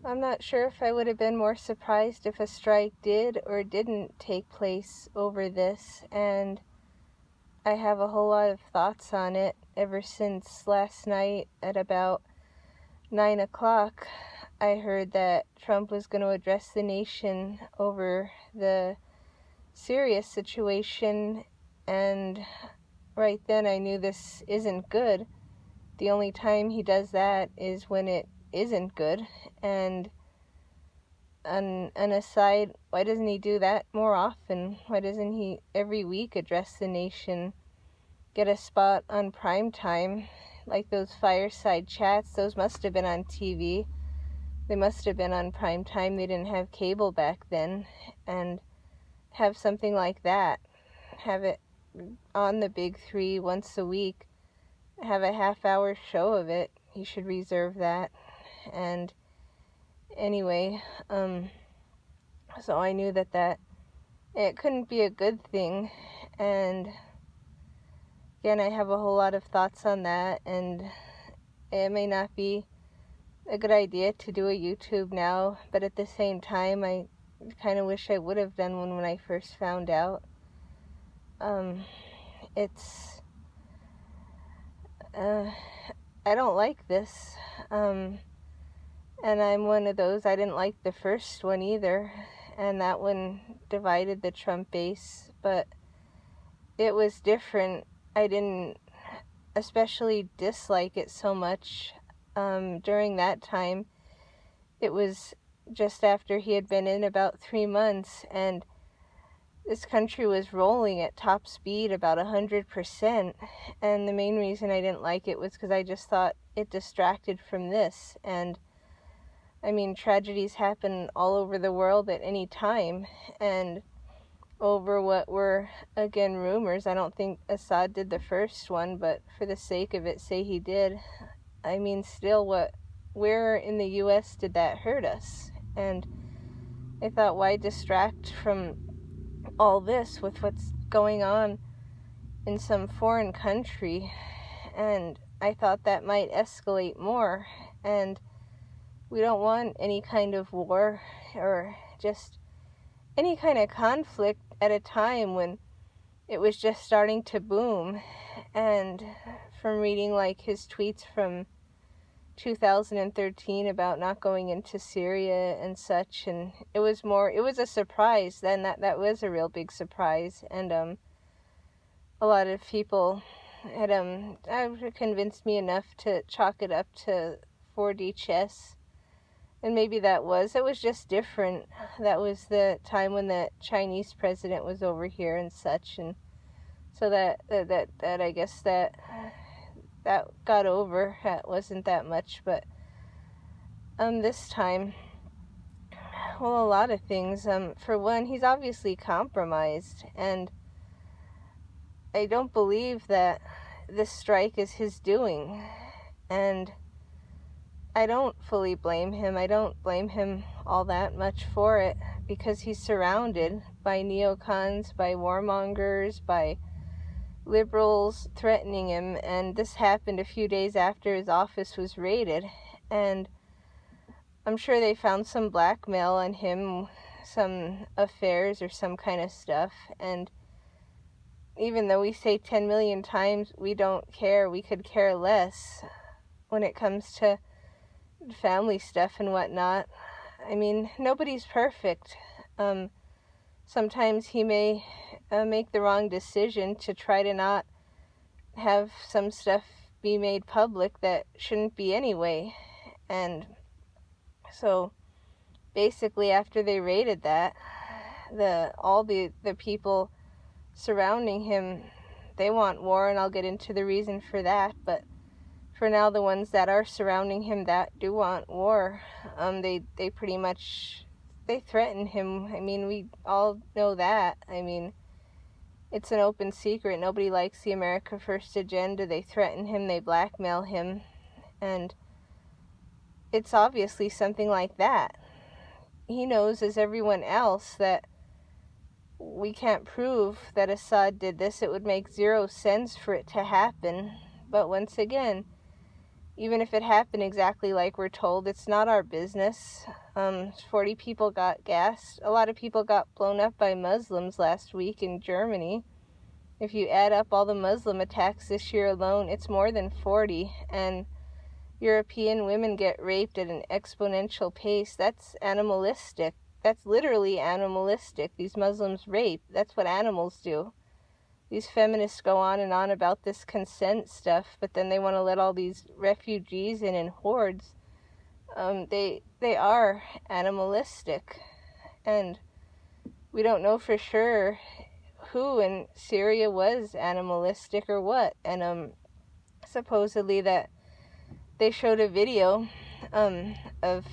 I'm not sure if I would have been more surprised if a strike did or didn't take place over this, and I have a whole lot of thoughts on it ever since last night at about 9 o'clock. I heard that Trump was going to address the nation over the Syria situation, and right then I knew this isn't good. The only time he does that is when it isn't good, and an aside, why doesn't he do that more often? Why doesn't he every week address the nation, get a spot on prime time, like those fireside chats? Those must have been on TV. They must have been on prime time. They didn't have cable back then. And have something like that. Have it on the big three once a week. Have a half-hour show of it. He should reserve that. And anyway, so I knew that it couldn't be a good thing. And again, I have a whole lot of thoughts on that, and it may not be a good idea to do a YouTube now, but at the same time, I kind of wish I would have done one when I first found out. I don't like this, and I'm one of those. I didn't like the first one either, and that one divided the Trump base, but it was different. I didn't especially dislike it so much during that time. It was just after he had been in about 3 months, and this country was rolling at top speed, about 100%, and the main reason I didn't like it was because I just thought it distracted from this. And I mean, tragedies happen all over the world at any time, and over what were, again, rumors. I don't think Assad did the first one, but for the sake of it, say he did. I mean, still, where in the U.S. did that hurt us? And I thought, why distract from all this with what's going on in some foreign country? And I thought that might escalate more, and we don't want any kind of war or just any kind of conflict at a time when it was just starting to boom. And from reading like his tweets from 2013 about not going into Syria and such, and it was a surprise then. That was a real big surprise. And a lot of people had convinced me enough to chalk it up to 4D chess. And maybe it was just different. That was the time when the Chinese president was over here and such, and so that I guess that got over. That wasn't that much, but this time, well, a lot of things. For one, he's obviously compromised, and I don't believe that this strike is his doing, and I don't fully blame him. I don't blame him all that much for it, because he's surrounded by neocons, by warmongers, by liberals threatening him. And this happened a few days after his office was raided, and I'm sure they found some blackmail on him, some affairs or some kind of stuff. And even though we say 10 million times we don't care, we could care less when it comes to family stuff and whatnot. I mean, nobody's perfect. Sometimes he may make the wrong decision to try to not have some stuff be made public that shouldn't be anyway. And so basically, after they raided that, all the people surrounding him, they want war, and I'll get into the reason for that. But for now, the ones that are surrounding him that do want war, they pretty much, they threaten him. I mean, we all know that. I mean, it's an open secret. Nobody likes the America First agenda. They threaten him, they blackmail him, and it's obviously something like that. He knows, as everyone else, that we can't prove that Assad did this. It would make zero sense for it to happen. But once again, even if it happened exactly like we're told, it's not our business. 40 people got gassed. A lot of people got blown up by Muslims last week in Germany. If you add up all the Muslim attacks this year alone, it's more than 40. And European women get raped at an exponential pace. That's animalistic. That's literally animalistic. These Muslims rape. That's what animals do. These feminists go on and on about this consent stuff, but then they want to let all these refugees in hordes. They are animalistic, and we don't know for sure who in Syria was animalistic or what. And supposedly that they showed a video of,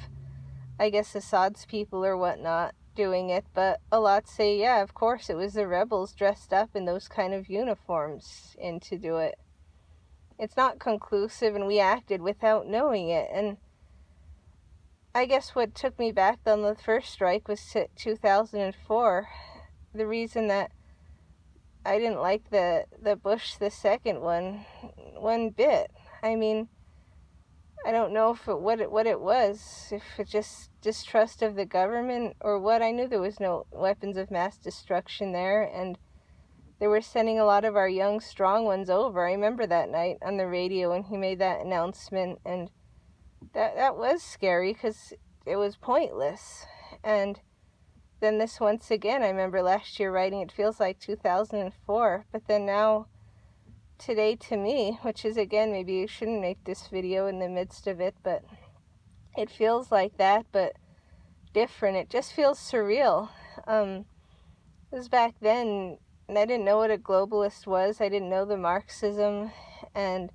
I guess, Assad's people or whatnot doing it, but a lot say, yeah, of course, it was the rebels dressed up in those kind of uniforms in to do it. It's not conclusive, and we acted without knowing it. And I guess what took me back on the first strike was 2004. The reason that I didn't like the Bush, the second one bit. I mean, I don't know if what it was, if it just distrust of the government or what. I knew there was no weapons of mass destruction there, and they were sending a lot of our young, strong ones over. I remember that night on the radio when he made that announcement, and that was scary because it was pointless. And then this once again, I remember last year writing, it feels like 2004, but then now, today to me, which is, again, maybe you shouldn't make this video in the midst of it, but it feels like that, but different. It just feels surreal. It was back then, and I didn't know what a globalist was. I didn't know the Marxism, and,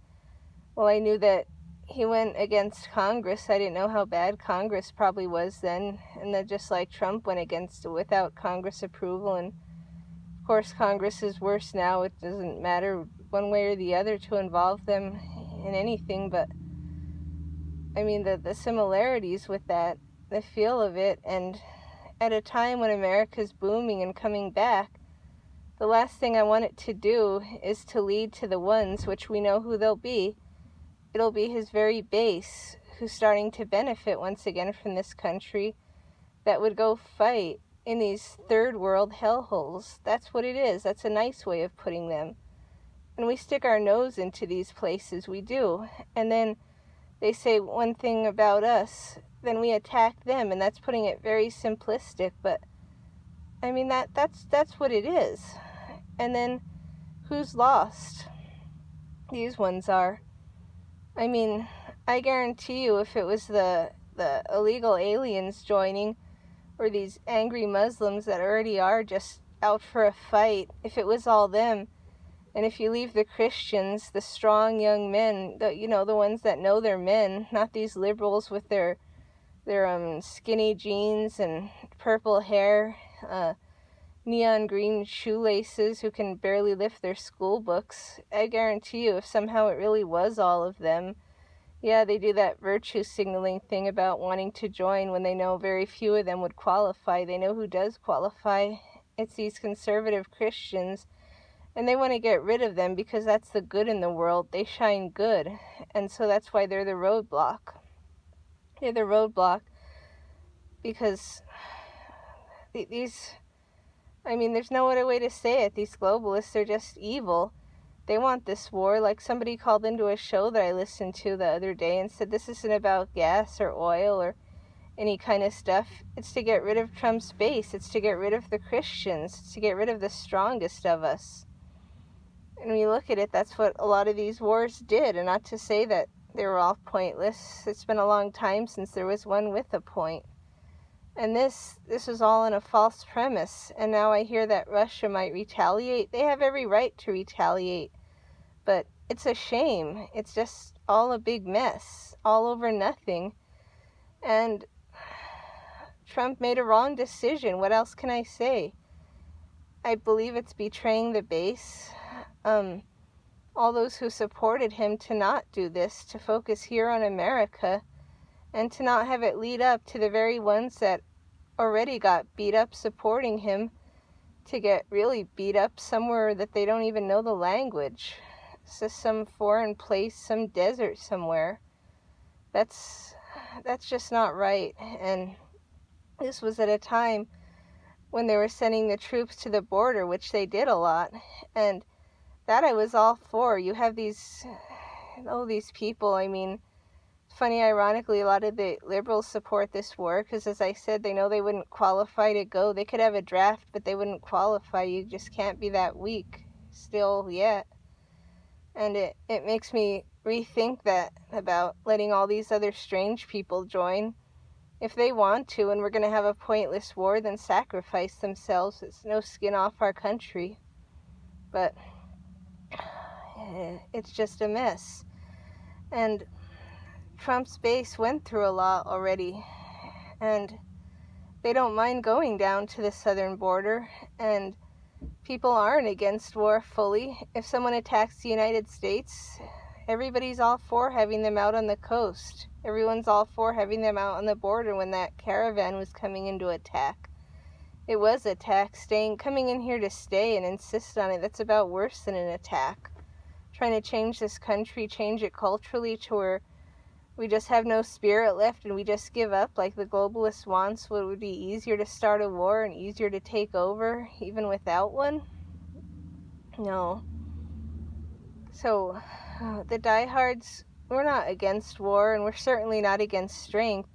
well, I knew that he went against Congress. I didn't know how bad Congress probably was then, and then just like Trump went against it without Congress approval, and of course Congress is worse now. It doesn't matter one way or the other to involve them in anything, but I mean the similarities with that, the feel of it, and at a time when America's booming and coming back, the last thing I want it to do is to lead to the ones, which we know who they'll be. It'll be his very base who's starting to benefit once again from this country that would go fight in these third world hellholes. That's what it is. That's a nice way of putting them. And we stick our nose into these places, we do. And then they say one thing about us, then we attack them, and that's putting it very simplistic, but I mean that's what it is. And then who's lost? These ones are. I mean, I guarantee you if it was the illegal aliens joining, or these angry Muslims that already are just out for a fight, if it was all them, and if you leave the Christians, the strong young men, the ones that know they're men, not these liberals with their skinny jeans and purple hair, neon green shoelaces who can barely lift their school books. I guarantee you if somehow it really was all of them, yeah, they do that virtue signaling thing about wanting to join when they know very few of them would qualify. They know who does qualify. It's these conservative Christians, and they want to get rid of them because that's the good in the world. They shine good, and so that's why they're the roadblock. They're the roadblock because these, I mean, there's no other way to say it. These globalists are just evil. They want this war. Like somebody called into a show that I listened to the other day and said this isn't about gas or oil or any kind of stuff. It's to get rid of Trump's base. It's to get rid of the Christians. It's to get rid of the strongest of us. And when you look at it, that's what a lot of these wars did. And not to say that they were all pointless. It's been a long time since there was one with a point. And this is all in a false premise. And now I hear that Russia might retaliate. They have every right to retaliate. But it's a shame. It's just all a big mess. All over nothing. And Trump made a wrong decision. What else can I say? I believe it's betraying the base. All those who supported him to not do this, to focus here on America, and to not have it lead up to the very ones that already got beat up supporting him, to get really beat up somewhere that they don't even know the language. It's just some foreign place, some desert somewhere. That's just not right. And this was at a time when they were sending the troops to the border, which they did a lot, and that I was all for. You have these people. I mean, funny, ironically, a lot of the liberals support this war because, as I said, they know they wouldn't qualify to go. They could have a draft, but they wouldn't qualify. You just can't be that weak still yet. And it makes me rethink that about letting all these other strange people join. If they want to, and we're going to have a pointless war, then sacrifice themselves. It's no skin off our country. But it's just a mess. And Trump's base went through a lot already. And they don't mind going down to the southern border. And people aren't against war fully. If someone attacks the United States, everybody's all for having them out on the coast. Everyone's all for having them out on the border. When that caravan was coming into attack, it was attack, coming in here to stay and insist on it. That's about worse than an attack. Trying to change this country, change it culturally to where we just have no spirit left and we just give up like the globalists wants. What would be easier to start a war and easier to take over even without one? No. So the diehards, we're not against war, and we're certainly not against strength.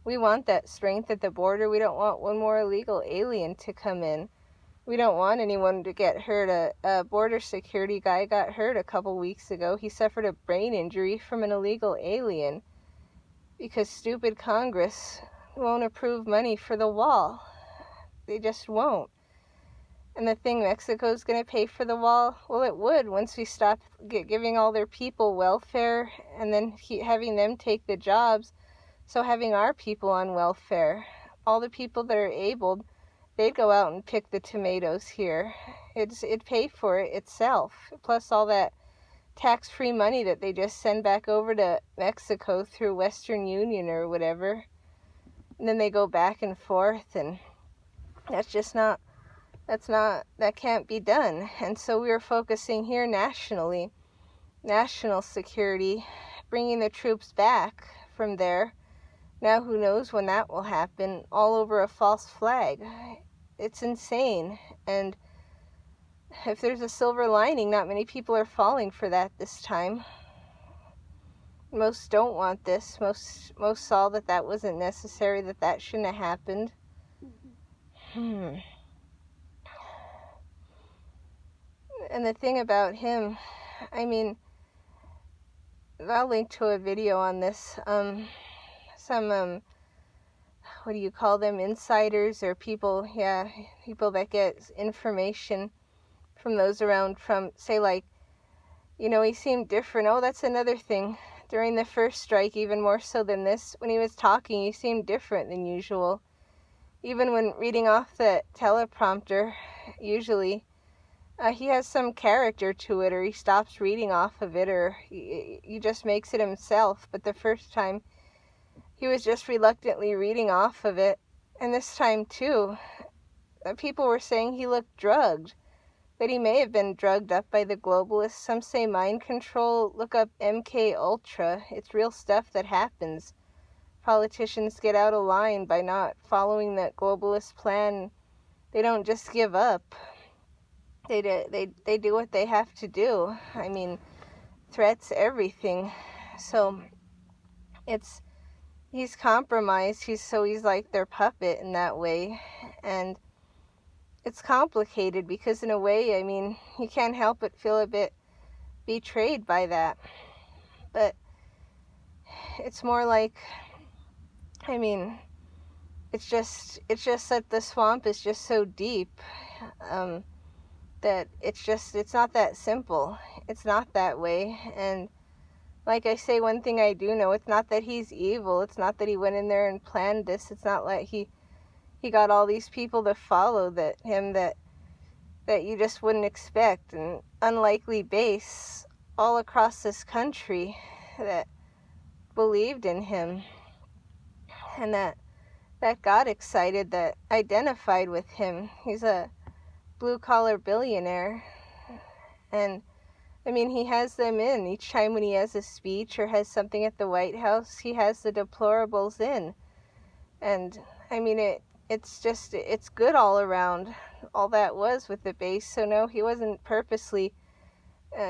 We want that strength at the border. We don't want one more illegal alien to come in. We don't want anyone to get hurt. A border security guy got hurt a couple weeks ago. He suffered a brain injury from an illegal alien because stupid Congress won't approve money for the wall. They just won't. And the thing, Mexico's going to pay for the wall? Well, it would once we stop giving all their people welfare and then having them take the jobs. So having our people on welfare, all the people that are able, they'd go out and pick the tomatoes here. It'd pay for it itself, plus all that tax-free money that they just send back over to Mexico through Western Union or whatever. And then they go back and forth, and that can't be done. And so we were focusing here nationally, national security, bringing the troops back from there. Now who knows when that will happen, all over a false flag. It's insane. And if there's a silver lining, not many people are falling for that this time. Most don't want this. Most saw that wasn't necessary, that shouldn't have happened. And the thing about him, I mean, I'll link to a video on this. Some what do you call them, insiders or people that get information from those around Trump say, like, he seemed different. Oh, that's another thing. During the first strike, even more so than this, when he was talking, he seemed different than usual. Even when reading off the teleprompter, usually, he has some character to it, or he stops reading off of it, or he just makes it himself. But the first time, he was just reluctantly reading off of it. And this time, too, people were saying he looked drugged. That he may have been drugged up by the globalists. Some say mind control. Look up MK Ultra. It's real stuff that happens. Politicians get out of line by not following that globalist plan. They don't just give up. They do what they have to do. I mean, threats, everything. So he's compromised. He's like their puppet in that way. And it's complicated because in a way, I mean, you can't help but feel a bit betrayed by that. But it's more like, I mean, it's just that the swamp is just so deep that it's not that simple. It's not that way. And like I say, one thing I do know, it's not that he's evil. It's not that he went in there and planned this. It's not like he got all these people to follow him that you just wouldn't expect, an unlikely base all across this country that believed in him and that got excited, that identified with him. He's a blue-collar billionaire, and I mean, he has them in. Each time when he has a speech or has something at the White House, he has the deplorables in. And, I mean, it's good all around. All that was with the base. So, no, he wasn't purposely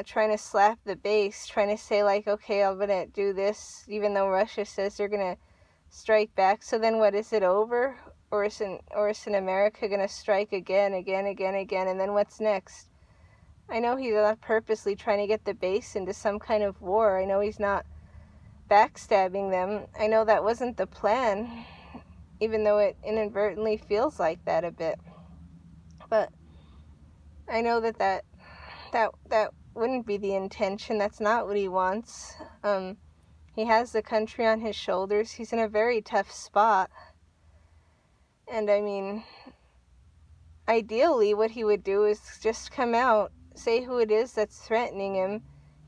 trying to slap the base, trying to say, like, okay, I'm going to do this, even though Russia says they're going to strike back. So then what, is it over? Or is America going to strike again, and then what's next? I know he's not purposely trying to get the base into some kind of war. I know he's not backstabbing them. I know that wasn't the plan, even though it inadvertently feels like that a bit. But I know that wouldn't be the intention. That's not what he wants. He has the country on his shoulders. He's in a very tough spot. And I mean, ideally what he would do is just come out, say who it is that's threatening him.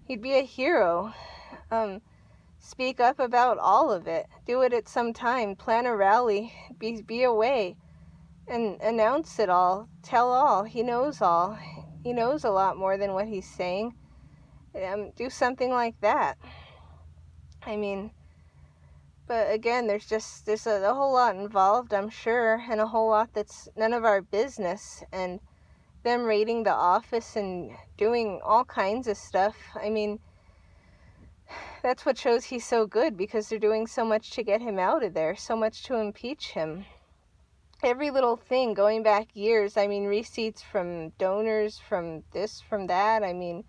He'd be a hero. Speak up about all of it. Do it at some time. Plan a rally. Be away. And announce it all. Tell all. He knows all. He knows a lot more than what he's saying. Do something like that. I mean, but again, there's a whole lot involved, I'm sure, and a whole lot that's none of our business. And them raiding the office and doing all kinds of stuff. I mean, that's what shows he's so good, because they're doing so much to get him out of there, so much to impeach him. Every little thing, going back years, I mean, receipts from donors, from this, from that, I mean,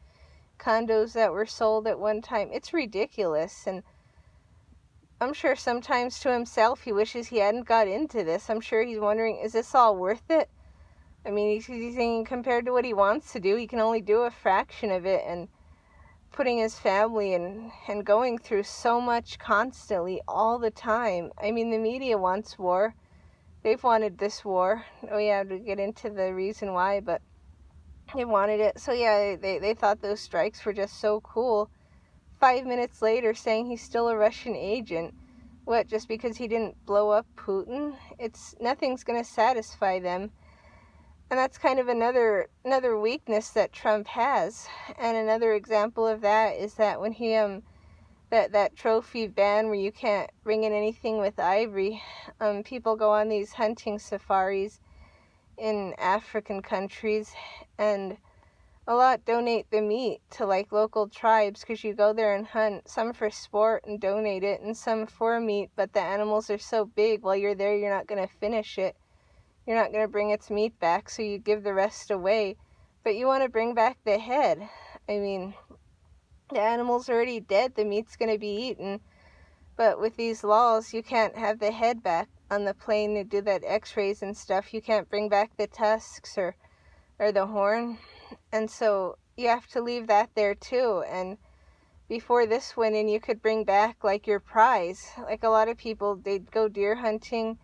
condos that were sold at one time. It's ridiculous, and I'm sure sometimes to himself he wishes he hadn't got into this. I'm sure he's wondering, is this all worth it? I mean, he's thinking compared to what he wants to do, he can only do a fraction of it, and putting his family and going through so much constantly all the time. I mean, the media wants war. They've wanted this war. Oh yeah, to get into the reason why, but they wanted it. So yeah, they thought those strikes were just so cool. 5 minutes later saying he's still a Russian agent. What, just because he didn't blow up Putin? Nothing's going to satisfy them. And that's kind of another weakness that Trump has. And another example of that is that when he that trophy ban where you can't bring in anything with ivory, people go on these hunting safaris in African countries, and a lot donate the meat to like local tribes, because you go there and hunt, some for sport and donate it, and some for meat, but the animals are so big, while you're there you're not going to finish it. You're not going to bring its meat back, so you give the rest away. But you want to bring back the head. I mean, the animal's already dead, the meat's going to be eaten. But with these laws, you can't have the head back on the plane to do that x-rays and stuff. You can't bring back the tusks or the horn. And so you have to leave that there too. And before this went in, you could bring back like your prize. Like a lot of people, they'd go deer hunting.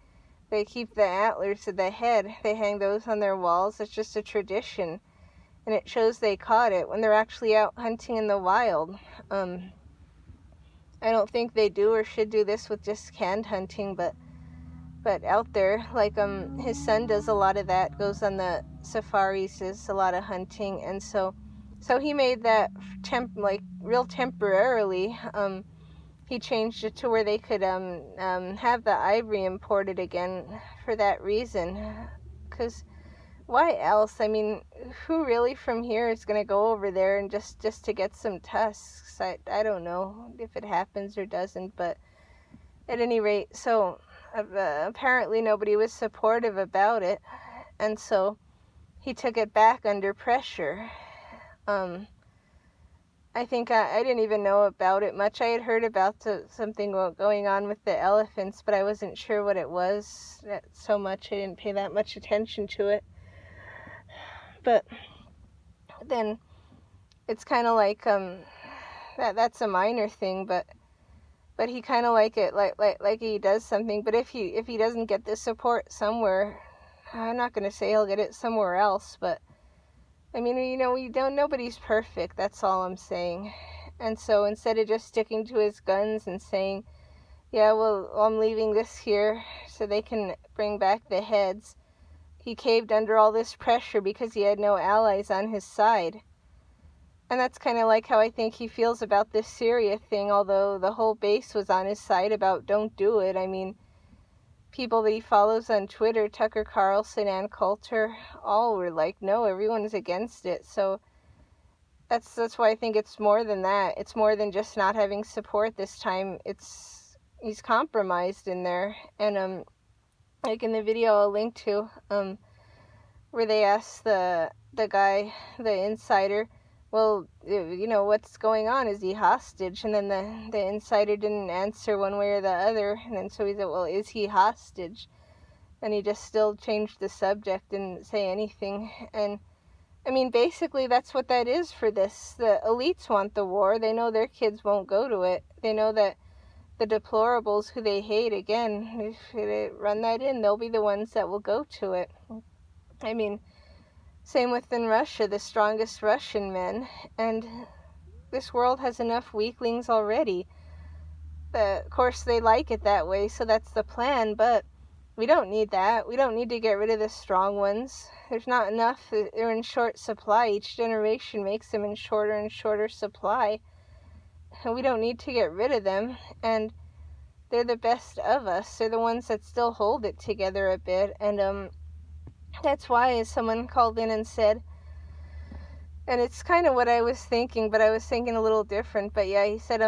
They keep the antlers of the head. They hang those on their walls. It's just a tradition. And it shows they caught it when they're actually out hunting in the wild. I don't think they do or should do this with just canned hunting, but out there, like his son does a lot of that, goes on the safaris, does a lot of hunting, and so he made that real temporarily. He changed it to where they could have the ivory imported again for that reason. Because why else? I mean, who really from here is going to go over there and just to get some tusks? I don't know if it happens or doesn't, but at any rate, so apparently nobody was supportive about it, and so he took it back under pressure. I think I didn't even know about it much. I had heard about something going on with the elephants, but I wasn't sure what it was so much. I didn't pay that much attention to it. But then it's kind of like that's a minor thing, but he kind of like it like he does something. But if he doesn't get the support somewhere, I'm not going to say he'll get it somewhere else, but I mean, nobody's perfect, that's all I'm saying. And so instead of just sticking to his guns and saying, yeah, well, I'm leaving this here so they can bring back the heads, he caved under all this pressure because he had no allies on his side. And that's kind of like how I think he feels about this Syria thing, although the whole base was on his side about don't do it. I mean, people that he follows on Twitter, Tucker Carlson, Ann Coulter, all were like, no, everyone's against it. So that's why I think it's more than that. It's more than just not having support this time. He's compromised in there. And like in the video I'll link to, where they asked the guy, the insider, well, what's going on? Is he hostage? And then the insider didn't answer one way or the other. And then so he said, well, is he hostage? And he just still changed the subject, didn't say anything. And I mean, basically that's what that is for this. The elites want the war. They know their kids won't go to it. They know that the deplorables who they hate, again, if they run that in, they'll be the ones that will go to it. I mean, same within Russia, the strongest Russian men, and this world has enough weaklings already. Of course, they like it that way, so that's the plan, but we don't need that. We don't need to get rid of the strong ones. There's not enough. They're in short supply. Each generation makes them in shorter and shorter supply. And we don't need to get rid of them, and they're the best of us. They're the ones that still hold it together a bit, and that's why, as someone called in and said, and it's kind of what I was thinking, but I was thinking a little different, but yeah, he said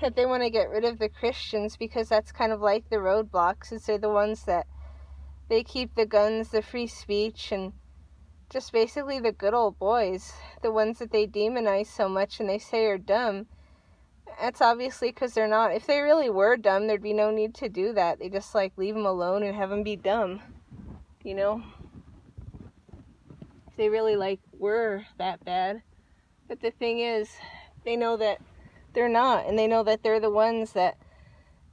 that they want to get rid of the Christians because that's kind of like the roadblocks. They're the ones that they keep the guns, the free speech, and just basically the good old boys, the ones that they demonize so much and they say are dumb. That's obviously because they're not. If they really were dumb, there'd be no need to do that. They just leave them alone and have them be dumb, If they really were that bad. But the thing is, they know that they're not, and they know that they're the ones that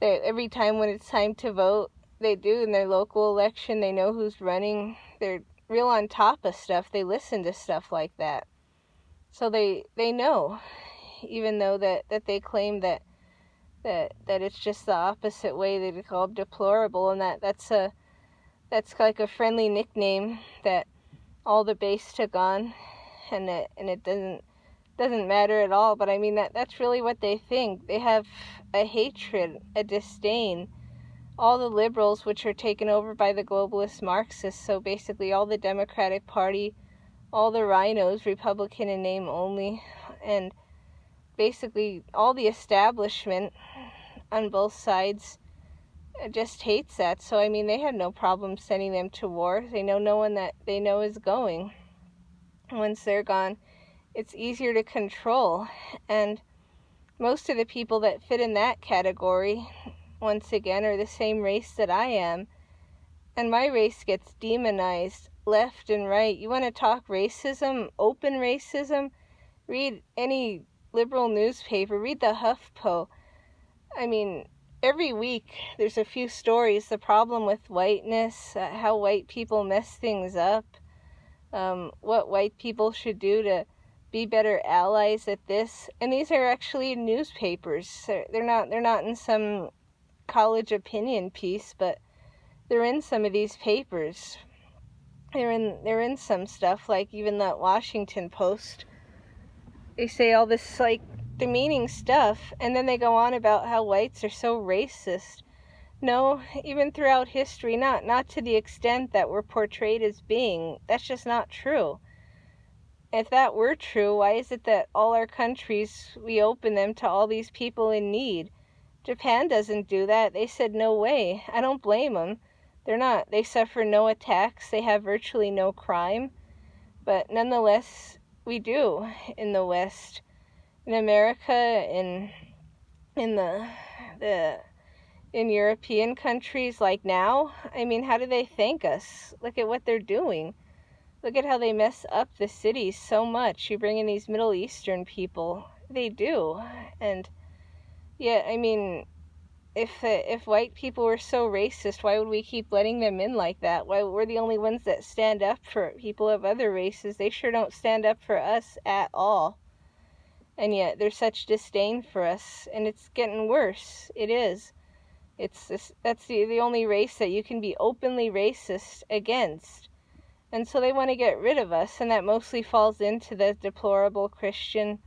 every time when it's time to vote, they do in their local election. They know who's running. They're real on top of stuff. They listen to stuff like that. So they know, even though that they claim that it's just the opposite way. They call them deplorable, and that's like a friendly nickname that all the base took on, and it doesn't matter at all. But I mean, that's really what they think. They have a hatred, a disdain. All the liberals, which are taken over by the globalist Marxists, so basically all the Democratic Party, all the rhinos, Republican in name only, and basically all the establishment on both sides just hates that. So I mean, they have no problem sending them to war. They know no one that they know is going. Once they're gone, it's easier to control. And most of the people that fit in that category, once again, are the same race that I am. And my race gets demonized left and right. You want to talk racism, open racism? Read any liberal newspaper. Read the HuffPo. I mean, every week there's a few stories. The problem with whiteness, how white people mess things up, what white people should do to be better allies at this. And these are actually newspapers. They're not in some college opinion piece, but they're in some of these papers. They're in some stuff, like even that Washington Post. They say all this demeaning stuff, and then they go on about how whites are so racist. No, even throughout history, not to the extent that we're portrayed as being. That's just not true. If that were true, why is it that all our countries, we open them to all these people in need? Japan doesn't do that. They said no way. I don't blame them. They suffer no attacks. They have virtually no crime. But nonetheless, we do in the West. In America, in European countries like now, I mean, how do they thank us? Look at what they're doing. Look at how they mess up the cities so much. You bring in these Middle Eastern people. They do. And yeah, I mean, if white people were so racist, why would we keep letting them in like that? Why we're the only ones that stand up for people of other races? They sure don't stand up for us at all. And yet there's such disdain for us, and it's getting worse. It is. That's the only race that you can be openly racist against. And so they want to get rid of us, and that mostly falls into the deplorable Christian.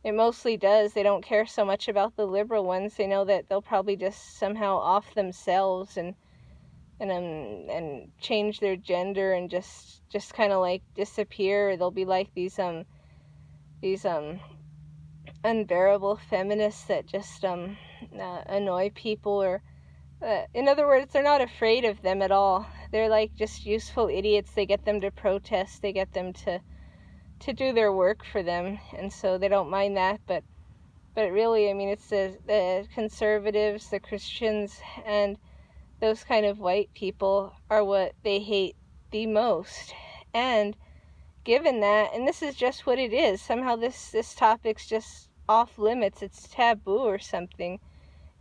It mostly does. They don't care so much about the liberal ones. They know that they'll probably just somehow off themselves and change their gender and just kind of like disappear. Or they'll be like these unbearable feminists that just annoy people, or in other words, they're not afraid of them at all. They're like just useful idiots. They get them to protest. They get them to do their work for them, and so they don't mind that. But really, I mean, it's the conservatives, the Christians, and those kind of white people are what they hate the most. And given that, and this is just what it is, somehow this topic's just off limits, it's taboo or something.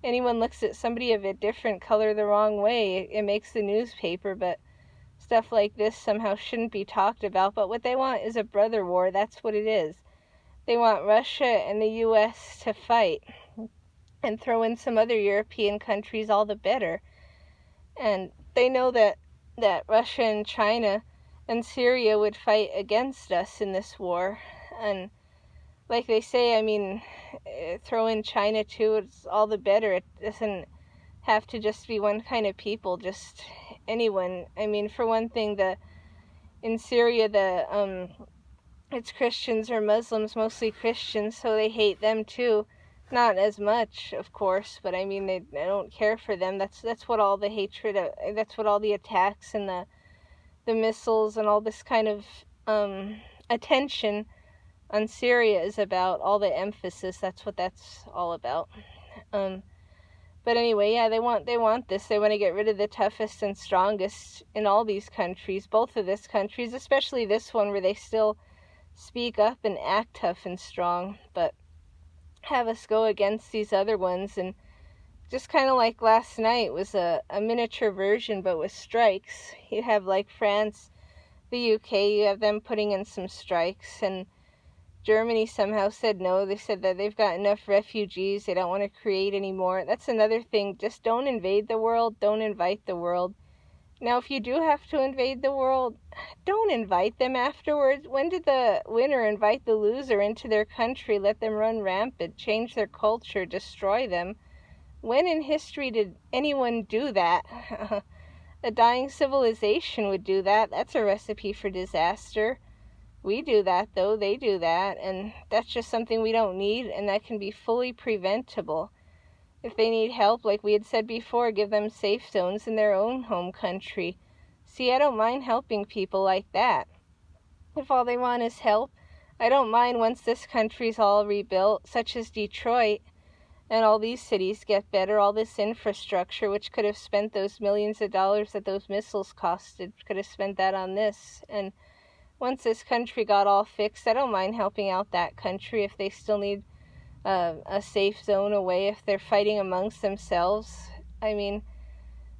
Anyone looks at somebody of a different color the wrong way, it makes the newspaper, but stuff like this somehow shouldn't be talked about. But what they want is a brother war. That's what it is. They want Russia and the US to fight and throw in some other European countries, all the better. And they know that Russia and China and Syria would fight against us in this war. And like they say, I mean, throw in China too, it's all the better. It doesn't have to just be one kind of people, just anyone. I mean, for one thing, in Syria, it's Christians or Muslims, mostly Christians, so they hate them too. Not as much, of course, but I mean, they don't care for them. That's what all the hatred, that's what all the attacks and the missiles and all this kind of attention on Syria is about, all the emphasis. That's what that's all about. But anyway, yeah, they want this. They want to get rid of the toughest and strongest in all these countries, both of these countries, especially this one where they still speak up and act tough and strong, but have us go against these other ones. And just kind of like last night was a miniature version, but with strikes. You have like France, the UK, you have them putting in some strikes, and Germany somehow said no. They said that they've got enough refugees. They don't want to create any more. That's another thing. Just don't invade the world. Don't invite the world. Now, if you do have to invade the world, don't invite them afterwards. When did the winner invite the loser into their country, let them run rampant, change their culture, destroy them? When in history did anyone do that? A dying civilization would do that. That's a recipe for disaster. We do that, though. They do that, and that's just something we don't need, and that can be fully preventable. If they need help, like we had said before, give them safe zones in their own home country. See, I don't mind helping people like that. If all they want is help, I don't mind once this country's all rebuilt, such as Detroit, and all these cities get better, all this infrastructure, which could have spent those millions of dollars that those missiles costed, could have spent that on this. And once this country got all fixed, I don't mind helping out that country if they still need a safe zone away, if they're fighting amongst themselves. I mean,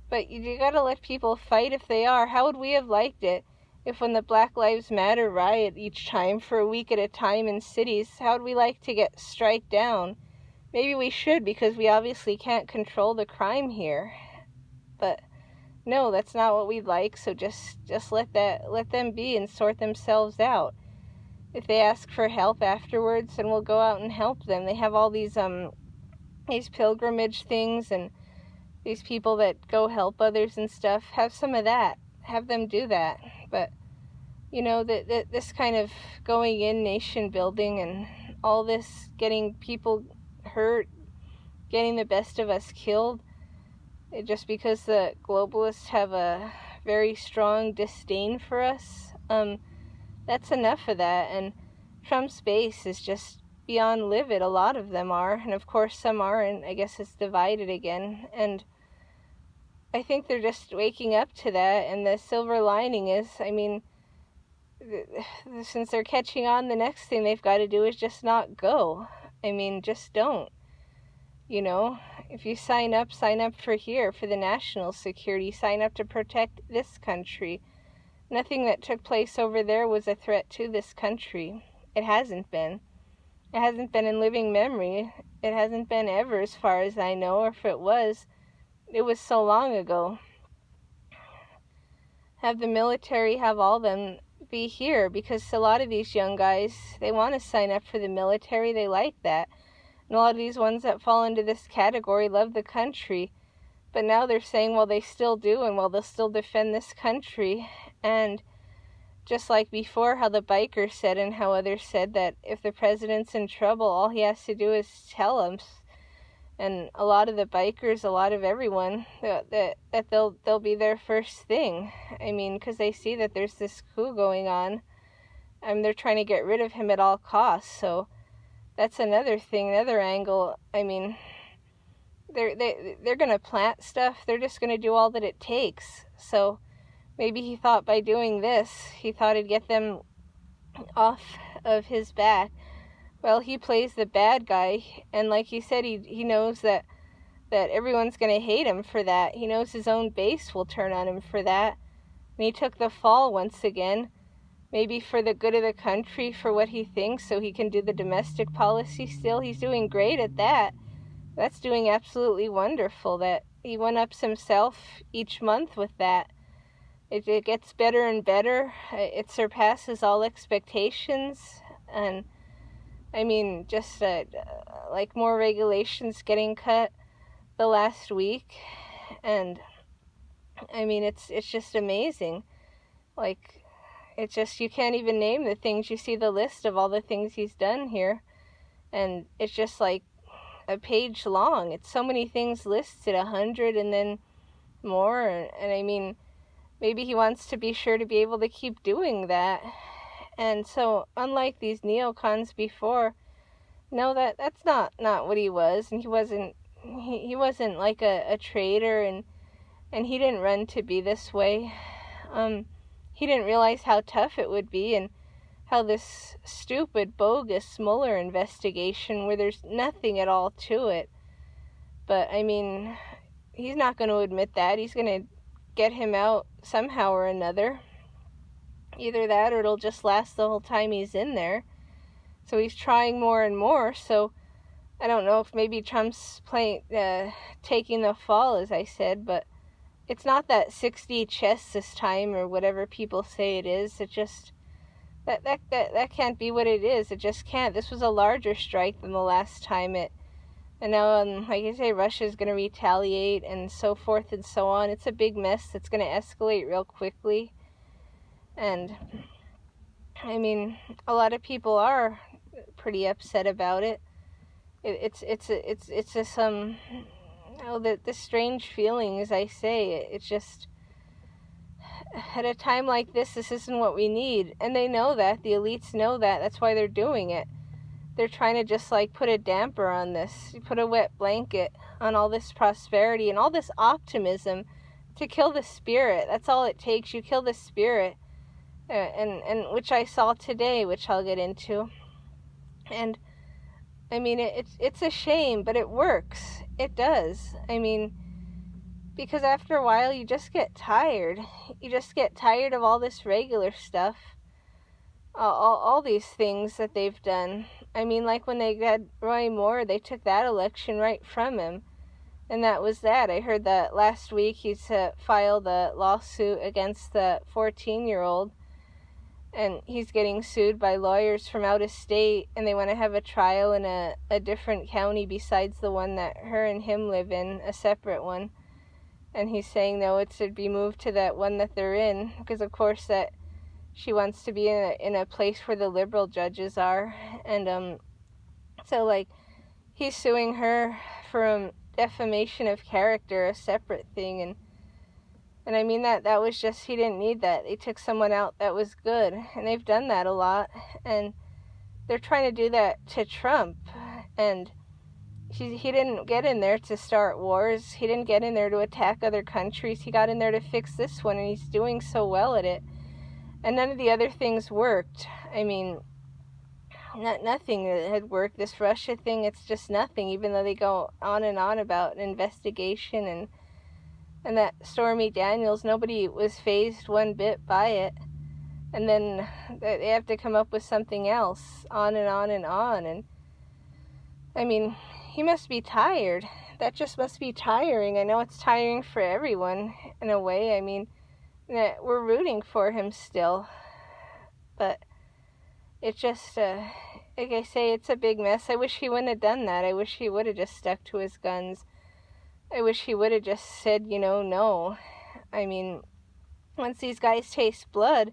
but you gotta let people fight if they are. How would we have liked it if when the Black Lives Matter riot each time for a week at a time in cities, how would we like to get strike down? Maybe we should, because we obviously can't control the crime here. But no, that's not what we'd like, so just let them be and sort themselves out. If they ask for help afterwards, then we'll go out and help them. They have all these pilgrimage things, and these people that go help others and stuff. Have some of that. Have them do that. But, you know, this kind of going in, nation building, and all this getting people hurt, getting the best of us killed, just because the globalists have a very strong disdain for us, that's enough of that. And Trump's base is just beyond livid. A lot of them are, and of course some aren't. I guess it's divided again, and I think they're just waking up to that. And the silver lining is, I mean, since they're catching on, the next thing they've got to do is just not go. I mean, just don't. You know, if you sign up for here, for the national security, sign up to protect this country. Nothing that took place over there was a threat to this country. It hasn't been. It hasn't been in living memory. It hasn't been ever, as far as I know, or if it was so long ago. have the military, have all of them be here, because a lot of these young guys, they want to sign up for the military. They like that. And a lot of these ones that fall into this category love the country. But now they're saying, well, they still do, and well, they'll still defend this country. And just like before, how the bikers said and how others said that if the president's in trouble, all he has to do is tell him. And a lot of the bikers, a lot of everyone, that they'll be their first thing. I mean, because they see that there's this coup going on, and they're trying to get rid of him at all costs. So that's another thing, another angle. I mean, they're gonna plant stuff. They're just gonna do all that it takes. So maybe he thought by doing this, he thought it'd get them off of his back. Well, he plays the bad guy, and like he said, he knows that everyone's gonna hate him for that. He knows his own base will turn on him for that. And he took the fall once again, maybe for the good of the country, for what he thinks, so he can do the domestic policy still. He's doing great at that. That's doing absolutely wonderful, that he one-ups himself each month with that. It gets better and better. It surpasses all expectations. And I mean, just like more regulations getting cut the last week. And I mean, it's just amazing. Like, it's just, you can't even name the things. You see the list of all the things he's done here, and it's just like a page long. It's so many things listed, 100 and then more. And I mean, maybe he wants to be sure to be able to keep doing that. And so, unlike these neocons before, no, that's not what he was. And he wasn't like a traitor, and he didn't run to be this way. He didn't realize how tough it would be, and how this stupid, bogus Mueller investigation, where there's nothing at all to it. But, I mean, he's not going to admit that. He's going to get him out somehow or another. Either that, or it'll just last the whole time he's in there. So he's trying more and more. So I don't know if maybe Trump's taking the fall, as I said, but it's not that 60 chests this time, or whatever people say it is. It just, that can't be what it is. It just can't. This was a larger strike than the last time. And now, like I say, Russia's going to retaliate, and so forth and so on. It's a big mess that's going to escalate real quickly. And I mean, a lot of people are pretty upset about it. It's just the strange feeling, as I say. It's just, at a time like this isn't what we need, and they know that. The elites know that. That's why they're doing it. They're trying to just like put a damper on this, put a wet blanket on all this prosperity and all this optimism, to kill the spirit. That's all it takes. You kill the spirit, and which I saw today, which I'll get into. And I mean, it's a shame, but it works. It does. I mean, because after a while you just get tired. You just get tired of all this regular stuff. All these things that they've done. I mean, like when they got Roy Moore, they took that election right from him. And that was that. I heard that last week he's filed a lawsuit against the 14-year-old. And he's getting sued by lawyers from out of state. And they want to have a trial in a different county besides the one that her and him live in, a separate one. And he's saying, no, it should be moved to that one that they're in. Because, of course, that she wants to be in a place where the liberal judges are. And so, like, he's suing her for defamation of character, a separate thing. And I mean, that was just, he didn't need that. They took someone out that was good. And they've done that a lot. And they're trying to do that to Trump. And he didn't get in there to start wars. He didn't get in there to attack other countries. He got in there to fix this one, and he's doing so well at it. And none of the other things worked. I mean, nothing had worked. This Russia thing, it's just nothing, even though they go on and on about an investigation. And that Stormy Daniels, nobody was fazed one bit by it. And then they have to come up with something else, on and on and on. And I mean, he must be tired. That just must be tiring. I know it's tiring for everyone in a way. I mean, we're rooting for him still. But it just, like I say, it's a big mess. I wish he wouldn't have done that. I wish he would have just stuck to his guns. I wish he would have just said, no. I mean, once these guys taste blood,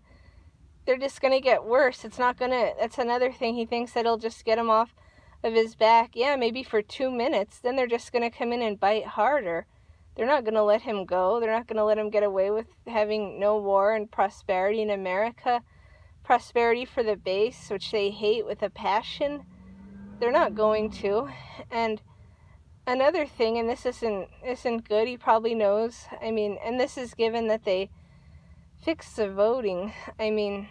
they're just going to get worse. That's another thing. He thinks that it'll just get him off of his back. Yeah, maybe for 2 minutes. Then they're just going to come in and bite harder. They're not going to let him go. They're not going to let him get away with having no war and prosperity in America. Prosperity for the base, which they hate with a passion. They're not going to. And another thing, and this isn't good, he probably knows. I mean, and this is given that they fixed the voting. I mean,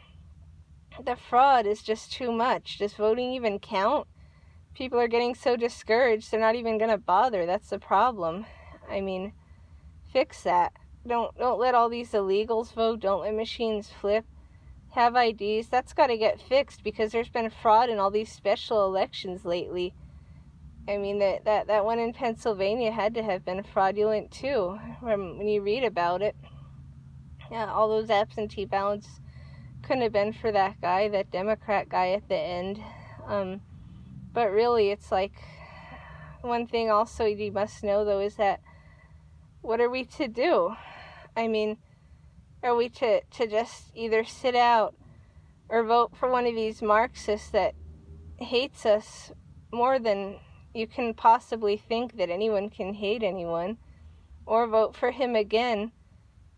the fraud is just too much. Does voting even count? People are getting so discouraged, they're not even going to bother. That's the problem. I mean, fix that. Don't let all these illegals vote. Don't let machines flip. Have IDs. That's got to get fixed because there's been fraud in all these special elections lately. I mean, that one in Pennsylvania had to have been fraudulent too, when you read about it. Yeah, all those absentee ballots couldn't have been for that guy, that Democrat guy at the end. But really, it's like, one thing also you must know, though, is that what are we to do? I mean, are we to just either sit out or vote for one of these Marxists that hates us more than you can possibly think that anyone can hate anyone, or vote for him again?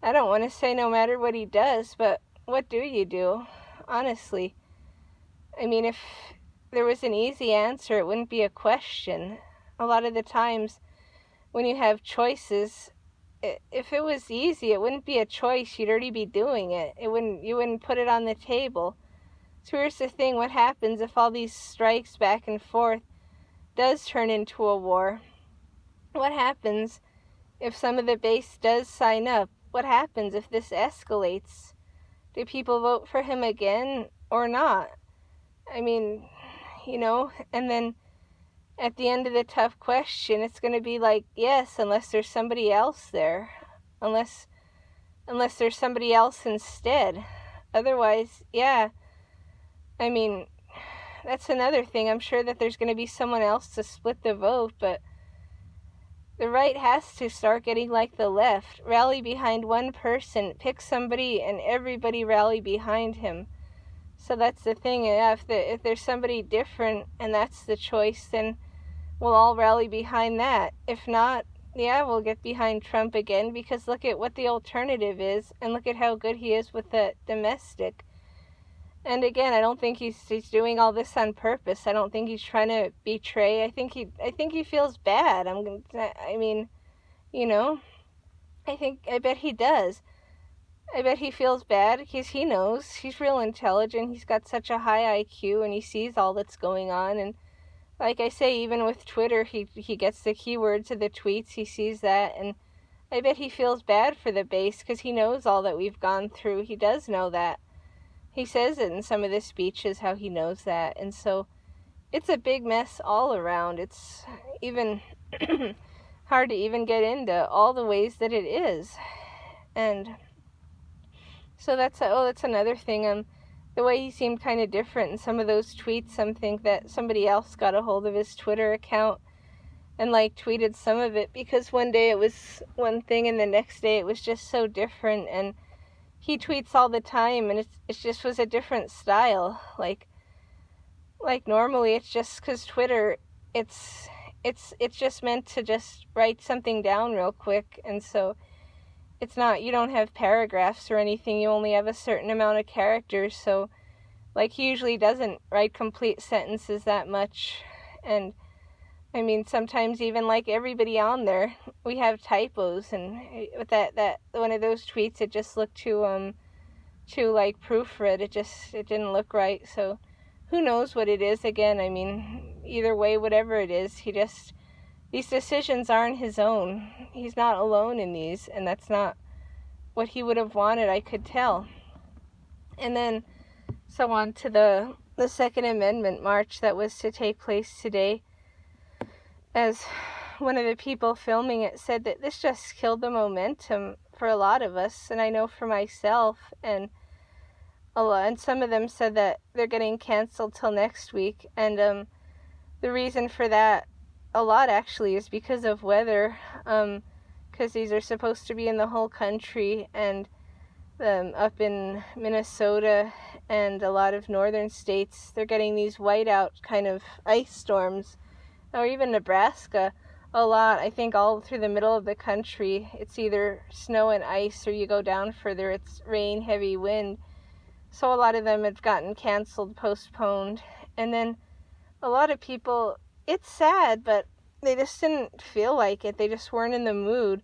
I don't want to say no matter what he does, but what do you do? Honestly. I mean, if there was an easy answer, it wouldn't be a question. A lot of the times when you have choices, if it was easy, it wouldn't be a choice. You'd already be doing it. You wouldn't put it on the table. So here's the thing. What happens if all these strikes back and forth does turn into a war? What happens if some of the base does sign up? What happens if this escalates? Do people vote for him again or not? I mean, and then at the end of the tough question, it's going to be like, yes, unless there's somebody else there. Unless there's somebody else instead. Otherwise, yeah. I mean, that's another thing. I'm sure that there's going to be someone else to split the vote, but the right has to start getting like the left. Rally behind one person. Pick somebody and everybody rally behind him. So that's the thing. If there's somebody different and that's the choice, then we'll all rally behind that. If not, yeah, we'll get behind Trump again, because look at what the alternative is, and look at how good he is with the domestic. And again, I don't think he's doing all this on purpose. I don't think he's trying to betray. I think he feels bad. I bet he does. I bet he feels bad because he knows. He's real intelligent. He's got such a high IQ, and he sees all that's going on. And like I say, even with Twitter, he gets the keywords of the tweets. He sees that, and I bet he feels bad for the base because he knows all that we've gone through. He does know that. He says it in some of the speeches, how he knows that. And so it's a big mess all around. It's even hard to even get into all the ways that it is. And so that's another thing. The way he seemed kind of different in some of those tweets. Some think that somebody else got a hold of his Twitter account and tweeted some of it, because one day it was one thing and the next day it was just so different. And he tweets all the time, and it just was a different style. Like normally it's just because Twitter, it's just meant to just write something down real quick, and so it's not, you don't have paragraphs or anything, you only have a certain amount of characters, so he usually doesn't write complete sentences that much. And I mean, sometimes even everybody on there, we have typos, and with that one of those tweets, it just looked too proofread. It didn't look right. So who knows what it is? Again, I mean, either way, whatever it is, these decisions aren't his own. He's not alone in these, and that's not what he would have wanted, I could tell. And then, so on to the Second Amendment march that was to take place today. As one of the people filming it said that this just killed the momentum for a lot of us, and I know for myself, and some of them said that they're getting canceled till next week, and the reason for that, a lot actually, is because of weather, because these are supposed to be in the whole country, and up in Minnesota and a lot of northern states, they're getting these whiteout kind of ice storms, or even Nebraska, a lot. I think all through the middle of the country, it's either snow and ice, or you go down further, it's rain, heavy wind. So a lot of them have gotten canceled, postponed. And then a lot of people, it's sad, but they just didn't feel like it. They just weren't in the mood.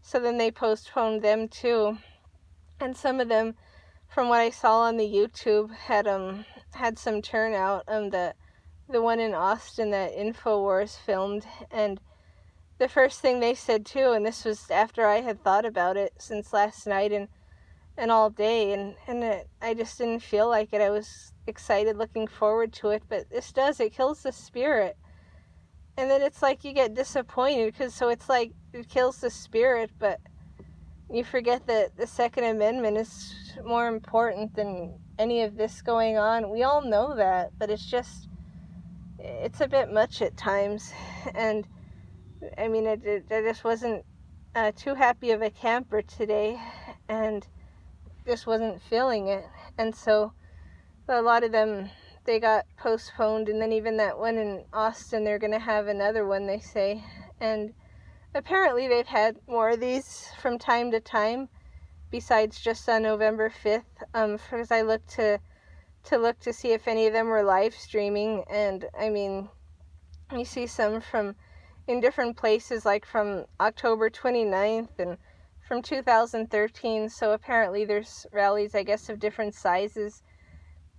So then they postponed them too. And some of them, from what I saw on the YouTube, had some turnout. The one in Austin that InfoWars filmed, and the first thing they said too, and this was after I had thought about it since last night and all day, and I just didn't feel like it. I was excited, looking forward to it, but it kills the spirit. And then it's like you get disappointed, because it's like it kills the spirit, but you forget that the Second Amendment is more important than any of this going on. We all know that, but it's a bit much at times. And I mean, I just wasn't too happy of a camper today, and just wasn't feeling it. And so a lot of them, they got postponed, and then even that one in Austin, they're going to have another one, they say. And apparently they've had more of these from time to time, besides just on November 5th, because I looked to see if any of them were live streaming, and I mean, you see some from in different places, like from October 29th and from 2013, so apparently there's rallies, I guess, of different sizes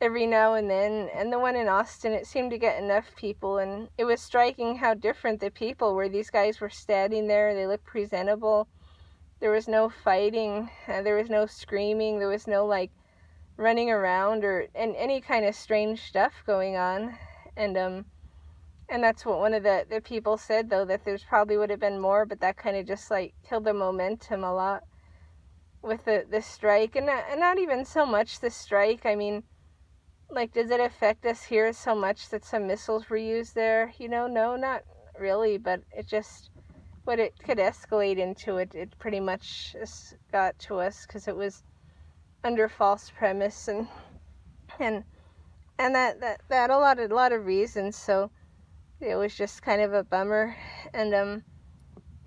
every now and then, and the one in Austin, it seemed to get enough people, and it was striking how different the people were. These guys were standing there, they looked presentable, there was no fighting, there was no screaming, there was no, like, running around and any kind of strange stuff going on, and that's what one of the people said, though, that there's probably would have been more, but that kind of just, like, killed the momentum a lot with the strike, and not even so much the strike. I mean, like, does it affect us here so much that some missiles were used there? No, not really, but it just, what it could escalate into, it pretty much got to us, because it was under false premise, and that a lot of reasons, so it was just kind of a bummer. And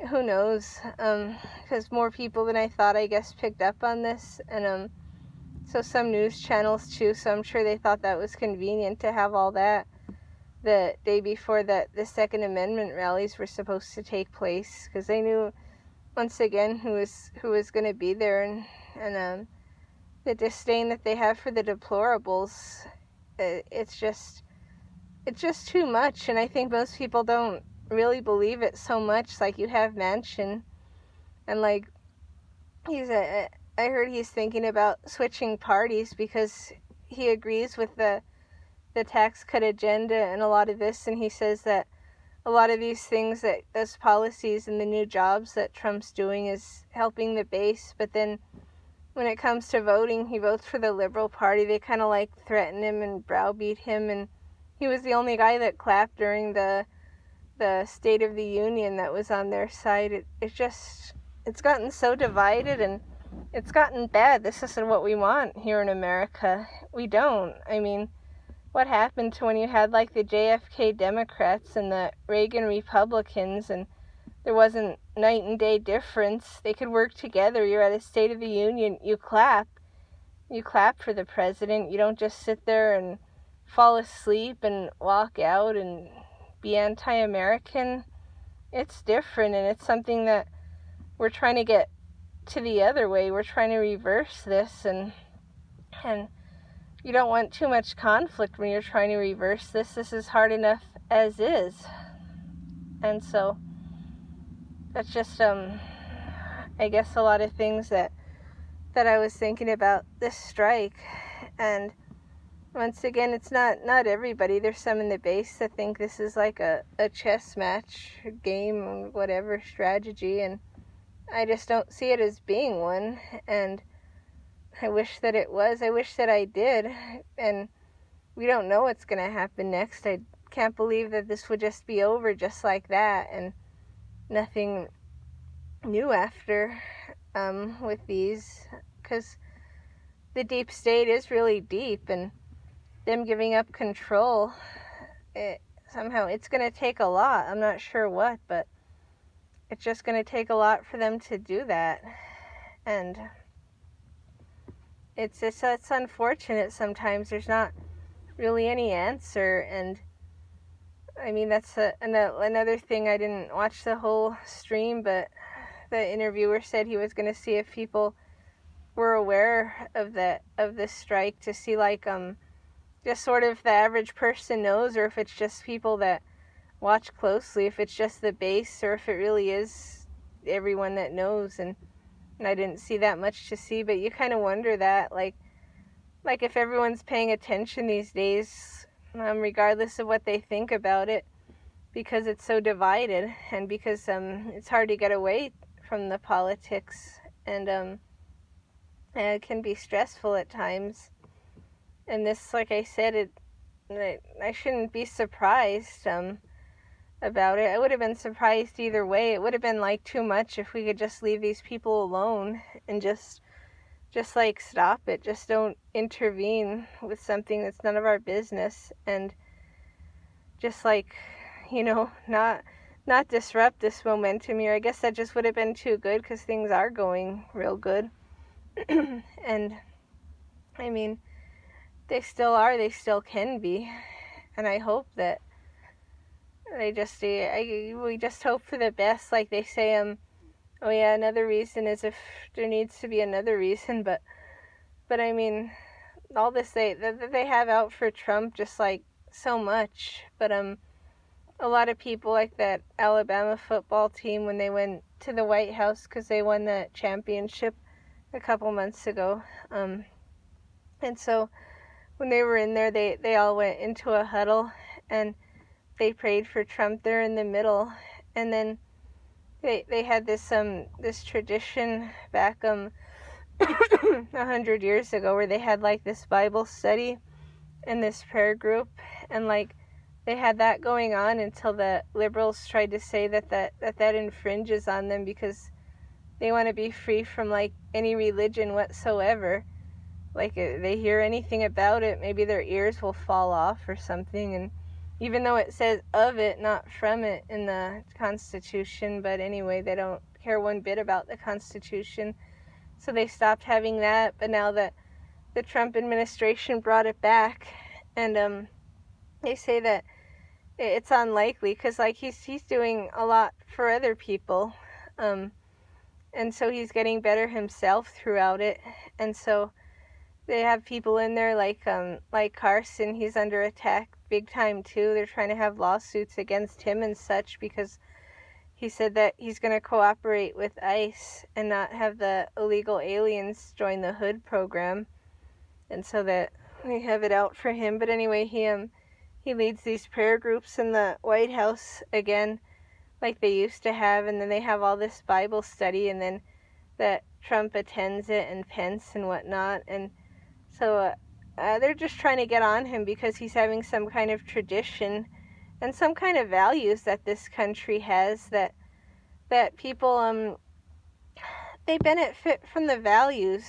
who knows, because more people than I thought, I guess, picked up on this, and so some news channels too, so I'm sure they thought that was convenient to have all that the day before that the Second Amendment rallies were supposed to take place, because they knew once again who was going to be there, and the disdain that they have for the deplorables, it's just too much. And I think most people don't really believe it so much. Like, you have Manchin, and like, I heard he's thinking about switching parties because he agrees with the tax cut agenda and a lot of this, and he says that a lot of these things, that those policies and the new jobs that Trump's doing, is helping the base, but then when it comes to voting, he votes for the Liberal Party. They kind of like threaten him and browbeat him, and he was the only guy that clapped during the State of the Union that was on their side. It's gotten so divided, and it's gotten bad. This isn't what we want here in America. We don't. I mean, what happened to when you had like the JFK Democrats and the Reagan Republicans, and there wasn't night and day difference. They could work together. You're at a State of the Union, you clap for the president. You don't just sit there and fall asleep and walk out and be anti-American. It's different, and it's something that we're trying to get to the other way. We're trying to reverse this, and you don't want too much conflict when you're trying to reverse this. This is hard enough as is. And so that's just I guess a lot of things that I was thinking about this strike. And once again, it's not everybody. There's some in the base that think this is like a chess match, game, whatever, strategy, and I just don't see it as being one, and I wish that it was. I wish that I did, and we don't know what's going to happen next. I can't believe that this would just be over just like that, and nothing new after with these, because the deep state is really deep, and them giving up control, somehow it's going to take a lot. I'm not sure what, but it's just going to take a lot for them to do that. And it's unfortunate sometimes. There's not really any answer. And I mean, that's another thing. I didn't watch the whole stream, but the interviewer said he was going to see if people were aware of this strike, to see like just sort of the average person knows, or if it's just people that watch closely, if it's just the base, or if it really is everyone that knows. And I didn't see that much to see, but you kind of wonder that, like if everyone's paying attention these days, regardless of what they think about it, because it's so divided, and because it's hard to get away from the politics, and it can be stressful at times. And this, like I said, I shouldn't be surprised about it. I would have been surprised either way. It would have been like too much if we could just leave these people alone and just like stop it. Just don't intervene with something that's none of our business, and just like, not disrupt this momentum here. I guess that just would have been too good, because things are going real good. And I mean, they still are, they still can be, and I hope that we just hope for the best. Like they say, oh yeah, another reason is if there needs to be another reason, but I mean, all this they have out for Trump, just like so much. But a lot of people, like that Alabama football team, when they went to the White House because they won the championship a couple months ago, and so when they were in there, they all went into a huddle and they prayed for Trump there in the middle. And then they had this tradition back 100 years ago, where they had like this Bible study and this prayer group, and like they had that going on until the liberals tried to say that infringes on them, because they want to be free from like any religion whatsoever. Like if they hear anything about it, maybe their ears will fall off or something. And even though it says of it, not from it, in the Constitution, but anyway, they don't care one bit about the Constitution. So they stopped having that. But now that the Trump administration brought it back, and they say that it's unlikely, because like he's doing a lot for other people, and so he's getting better himself throughout it. And so they have people in there like Carson. He's under attack big time too. They're trying to have lawsuits against him and such, because he said that he's going to cooperate with ICE and not have the illegal aliens join the HOOD program, and so that they have it out for him. But anyway, he leads these prayer groups in the White House again, like they used to have, and then they have all this Bible study, and then that Trump attends it, and Pence and whatnot. And so they're just trying to get on him, because he's having some kind of tradition and some kind of values that this country has, that people they benefit from the values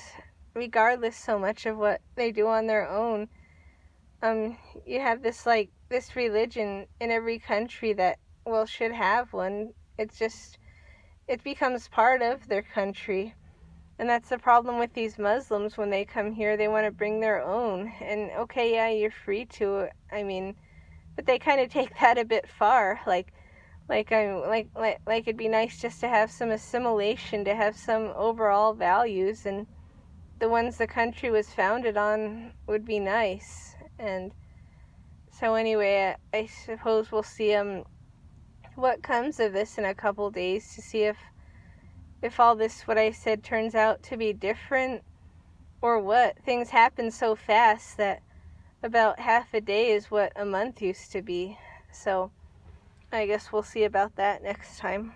regardless so much of what they do on their own. You have this religion in every country that should have one. It becomes part of their country. And that's the problem with these Muslims. When they come here, they want to bring their own. And okay, yeah, you're free to. I mean, but they kind of take that a bit far. Like it'd be nice just to have some assimilation, to have some overall values, and the ones the country was founded on would be nice. And so anyway, I suppose we'll see what comes of this in a couple days, to see if all this, what I said, turns out to be different, or what. Things happen so fast that about half a day is what a month used to be. So I guess we'll see about that next time.